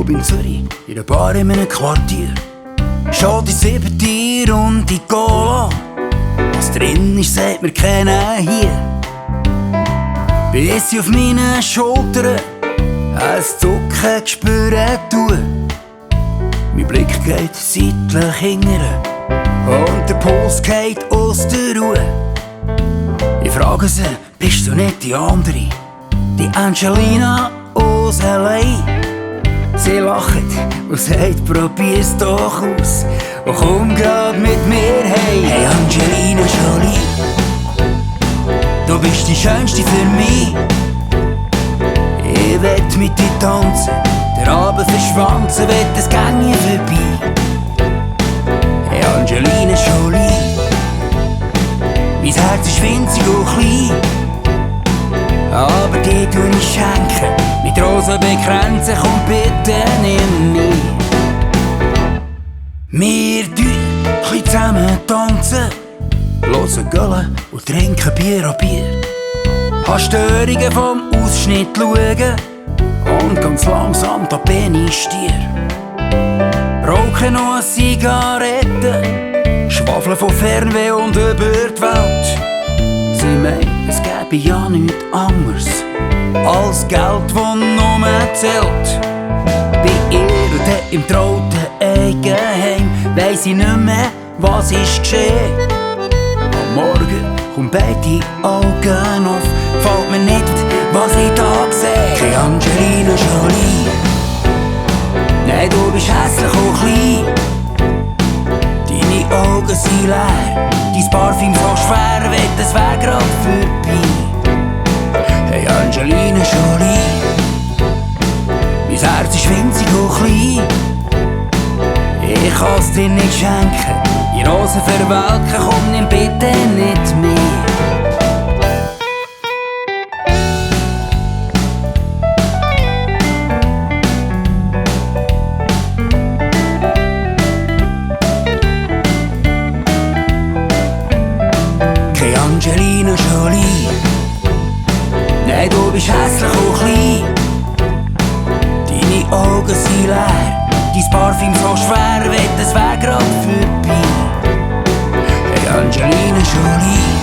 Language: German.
Club in Zürich, in einer Bar in einem Quartier. Schon die 7 Tiere und die Cola. Was drin ist, sagt mir keiner hier. Bis ich auf meinen Schultern ein Zucken spüren tue. Mein Blick geht seitlich hingern und der Puls geht aus der Ruhe. Ich frage sie, bist du nicht die andere? Die Angelina aus L.A.? Sie lacht und sagt, probier's doch aus und komm grad mit mir heim. Hey Angelina Jolie, du bist die Schönste für mich. Ich will mit dir tanzen, der Abend verschwanzen, will das Gänge vorbei. Hey Angelina Jolie, mein Herz ist winzig und klein, aber dir tu ich schenken, mit Rosen begrenzen, komm bitte nimm mich. Wir tun zusammen tanzen, hören Göllen und trinken Bier an Bier. Hast Störungen vom Ausschnitt schauen und ganz langsam da bin ich Stier. Rauchen noch eine Zigarette, schwafeln von Fernweh und über die Welt. Sie meint, es gäbe ja nichts anderes als Geld, das nur zählt. Bei ihr und dort im trauten Eigenheim weiss ich nicht mehr, was ist geschehen. Am Morgen kommt beide Augen auf, fällt mir nicht, was ich da sehe. Keine Angelina Jolie, nein, du bist hässlich und klein. Deine Augen sind leer, dein Parfüm so schwer, will es wär grad vorbei. Hey Angelina Jolie, mein Herz ist winzig und klein. Ich kann's dir nicht schenken, die Rosen verwelken, komm, nimm bitte nicht mehr. Keine Angelina Jolie, nein, du bist hässlich und klein. Deine Augen sind leer, dein Parfüm so schwer, will es wär grad vorbei. Hey Angelina Jolie,